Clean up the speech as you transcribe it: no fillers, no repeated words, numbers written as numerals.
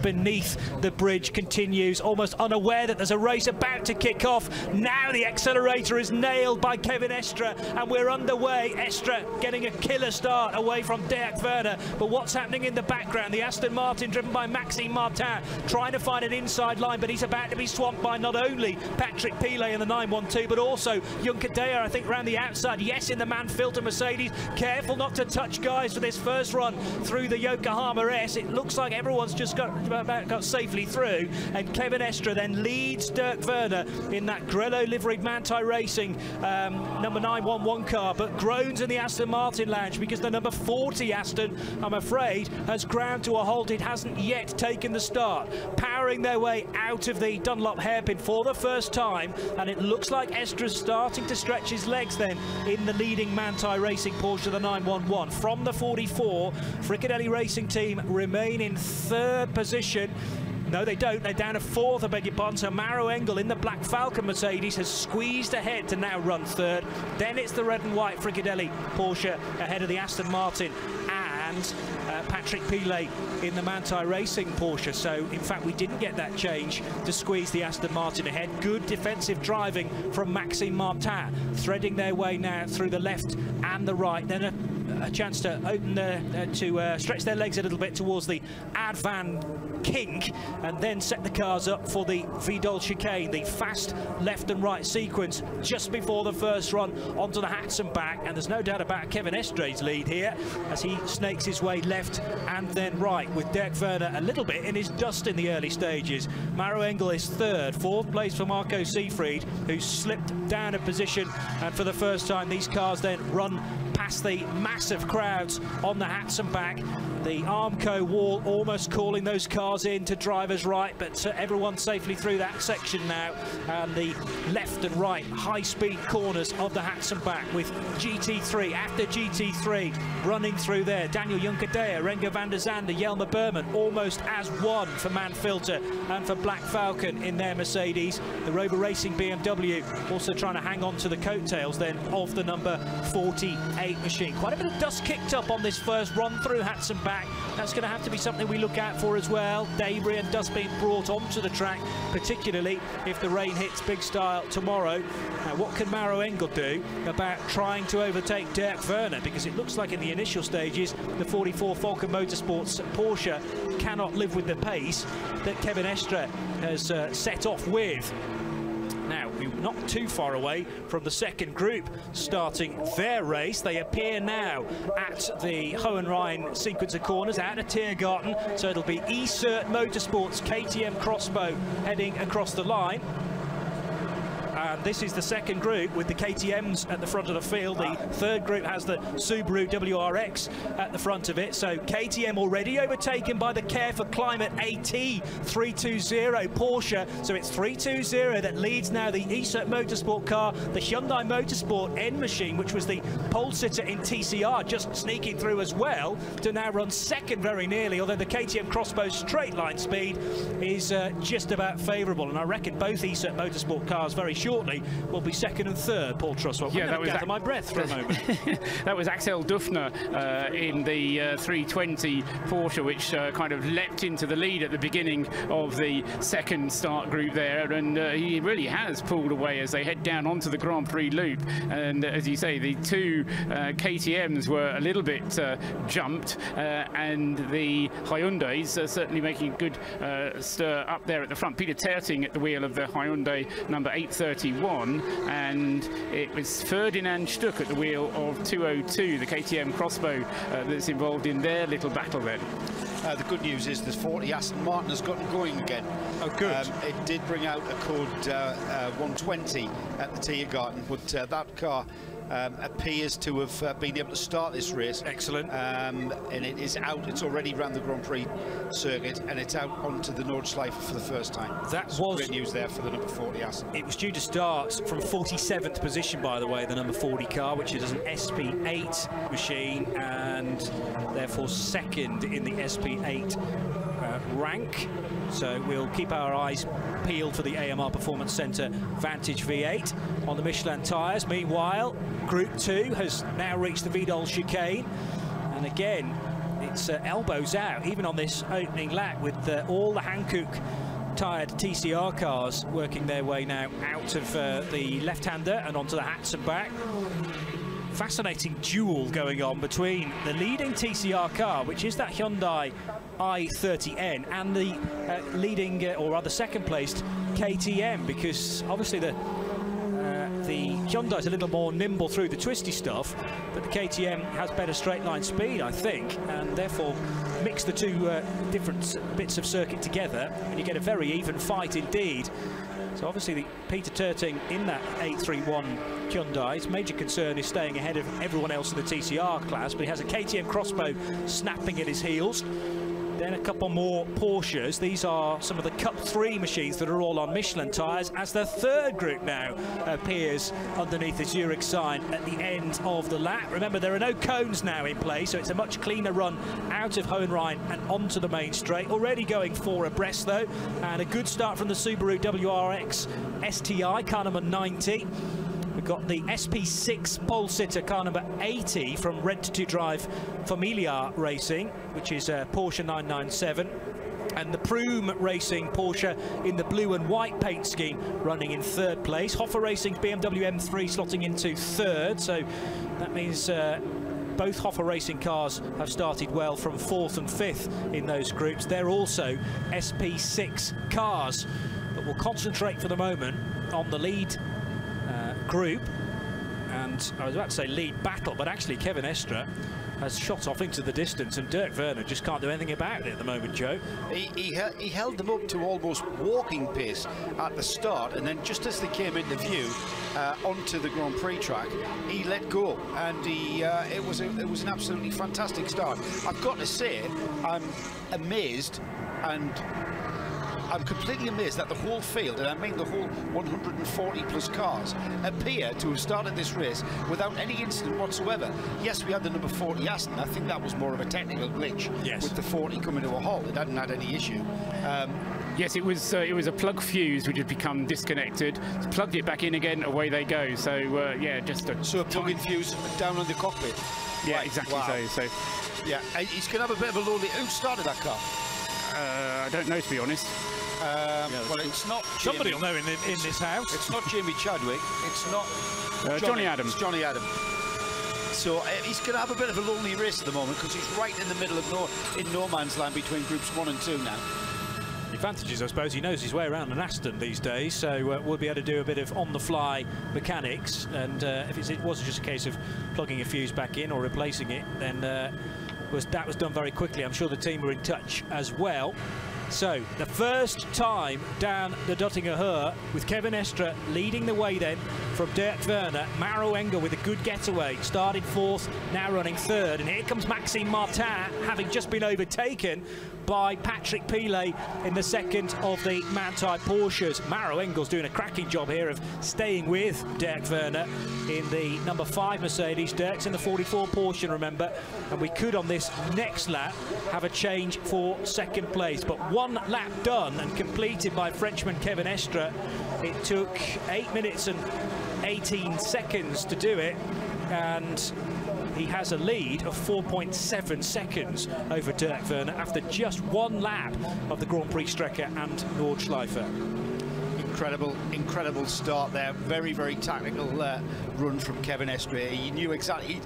beneath the bridge continues, almost unaware that there's a race about to kick off. Now the accelerator is nailed by Kevin Estre, and we're underway. Estre getting a killer start away from Dirk Werner, but what's happening in the background? The Aston Martin, driven by Maxime Martin, trying to find an inside line, but he's about to be swamped by not only Patrick Pilet in the 912, but also Juncker Deyer, I think, around the outside. Yes, in the Mann-Filter Mercedes. Careful not to touch, guys, for this first run through the Yokohama S. It looks like everyone's just got safely through, and Kevin Estre then leads Dirk Werner in that Grello liveried Manthey Racing number 911 car, but groans in the Aston Martin lounge because the number 40 Aston, I'm afraid, has ground to a halt. It hasn't yet taken the start, powering their way out of the Dunlop hairpin for the first time, and it looks like Estre's starting to stretch his legs then in the leading Manthey Racing Porsche, the 911. From the 44, Fricadelli Racing Team remain in third position. No, they don't. They're down to fourth, I beg your pardon. So Maro Engel in the Black Falcon Mercedes has squeezed ahead to now run third. Then it's the red and white Fricadelli Porsche ahead of the Aston Martin and Patrick Pilet in the Manthey Racing Porsche. So, in fact, we didn't get that change to squeeze the Aston Martin ahead. Good defensive driving from Maxime Martin, threading their way now through the left and the right. Then a chance to open stretch their legs a little bit towards the Advan kink, and then set the cars up for the Vidal chicane, the fast left and right sequence just before the first run onto the hats and back. And there's no doubt about Kevin Estre's lead here as he snakes his way left and then right, with Dirk Werner a little bit in his dust in the early stages. Maro Engel is third. Fourth place for Marco Seefried, who's slipped down a position, and for the first time these cars then run past the massive crowds on the hats and back. The Armco wall almost calling those cars in to drivers right, but everyone's safely through that section now, and the left and right high-speed corners of the hats and back, with GT3 after GT3 running through there. Daniel Juncker Deyer, Renger van der Zande, Jelmer Berman almost as one for Mann-Filter and for Black Falcon in their Mercedes. The Rover Racing BMW also trying to hang on to the coattails then of the number 48 machine. Quite a bit of dust kicked up on this first run through hats and back. That's going to have to be something we look out for as well. Debris and dust being brought onto the track, particularly if the rain hits big style tomorrow. Now, what can Maro Engel do about trying to overtake Dirk Werner? Because it looks like in the initial stages, the 44 Falcon Motorsports Porsche cannot live with the pace that Kevin Estre has set off with. Now, we're not too far away from the second group starting their race. They appear now at the Hohenrhein sequence of corners out of Tiergarten. So it'll be eCert Motorsports KTM Crossbow heading across the line. And this is the second group with the KTMs at the front of the field. The third group has the Subaru WRX at the front of it. So KTM already overtaken by the Care for Climate AT 320 Porsche. So it's 320 that leads now the eCert Motorsport car. The Hyundai Motorsport N machine, which was the pole sitter in TCR, just sneaking through as well to now run second very nearly, although the KTM Crossbow straight line speed is just about favourable. And I reckon both eCert Motorsport cars very shortly will be second and third. Paul Truswell. Yeah, that was gather my breath for a moment. That was Axel Dufner in the 320 Porsche, which kind of leapt into the lead at the beginning of the second start group there, and he really has pulled away as they head down onto the Grand Prix loop. And as you say, the two KTMs were a little bit jumped, and the Hyundais are certainly making a good stir up there at the front. Peter Terting at the wheel of the Hyundai number 831, and it was Ferdinand Stuck at the wheel of 202, the KTM Crossbow, that's involved in their little battle then. The good news is the 40 Aston Martin has gotten going again. Oh, good. It did bring out a code 120 at the Tiergarten, but that car appears to have been able to start this race. Excellent. And it is out. It's already ran the Grand Prix circuit, and it's out onto the Nordschleife for the first time. That so was great news there for the number 40 Aston. It was due to start from 47th position, by the way, the number 40 car, which is an SP8 machine, and therefore second in the SP8 rank. So we'll keep our eyes peeled for the AMR Performance Centre Vantage V8 on the Michelin tyres. Meanwhile, Group 2 has now reached the Vidal chicane, and again it's elbows out, even on this opening lap, with all the Hankook tired TCR cars working their way now out of the left-hander and onto the hats and back. Fascinating duel going on between the leading TCR car, which is that Hyundai i30N, and the leading, or rather second-placed KTM, because obviously the Hyundai's a little more nimble through the twisty stuff, but the KTM has better straight line speed, I think, and therefore mix the two different bits of circuit together and you get a very even fight indeed. So obviously Peter Terting in that 831 Hyundai, his major concern is staying ahead of everyone else in the TCR class, but he has a KTM Crossbow snapping at his heels. Then a couple more Porsches. These are some of the Cup 3 machines that are all on Michelin tyres, as the third group now appears underneath the Zurich sign at the end of the lap. Remember, there are no cones now in play, so it's a much cleaner run out of Hohenrhein and onto the main straight. Already going 4 abreast though, and a good start from the Subaru WRX STI, car number 90. We've got the SP6 pole sitter, car number 80 from Red to Drive Familiar Racing, which is Porsche 997. And the Prume Racing Porsche in the blue and white paint scheme running in third place. Hoffa Racing's BMW M3 slotting into third, so that means both Hoffa Racing cars have started well from 4th and 5th in those groups. They're also SP6 cars, but we'll concentrate for the moment on the lead group, and I was about to say lead battle, but actually Kevin Estre has shot off into the distance and Dirk Werner just can't do anything about it at the moment, Joe. He held them up to almost walking pace at the start, and then just as they came into view onto the Grand Prix track, he let go, and it was an absolutely fantastic start. I've got to say, I'm amazed, and I'm completely amazed that the whole field, and I mean the whole 140 plus cars, appear to have started this race without any incident whatsoever. Yes, we had the number 40 Aston. I think that was more of a technical glitch, yes, with the 40 coming to a halt. It hadn't had any issue. Yes, it was a plug fuse which had become disconnected. Plugged it back in again, away they go. So yeah, just a plug-in fuse down on the cockpit. Yeah, right. Exactly. Wow. So yeah, he's going to have a bit of a lonely. Who started that car? I don't know, to be honest. Well, it's not somebody will know in this house. It's not Jamie Chadwick. It's not Johnny Adams. It's Johnny Adams. So he's going to have a bit of a lonely race at the moment, because he's right in the middle of no man's land between groups 1 and 2 now. The advantage is, I suppose, he knows his way around an Aston these days, so we'll be able to do a bit of on-the-fly mechanics, and if it wasn't just a case of plugging a fuse back in or replacing it, then that was done very quickly. I'm sure the team were in touch as well. So the first time down the Duttinger Höhe, with Kevin Estre leading the way then from Dirk Werner. Maro Engel with a good getaway, started 4th, now running 3rd, and here comes Maxime Martin, having just been overtaken by Patrick Pilet in the second of the man-type Porsches. Maro Engel's doing a cracking job here of staying with Dirk Werner in the number 5 Mercedes. Dirk's in the 44 Porsche, remember, and we could on this next lap have a change for second place, but 1 lap done and completed by Frenchman Kevin Estre. It took 8 minutes and 18 seconds to do it, and he has a lead of 4.7 seconds over Dirk Werner after just 1 lap of the Grand Prix Strecke and Nordschleife. Incredible start there. Very, very tactical run from Kevin Estre. He knew exactly.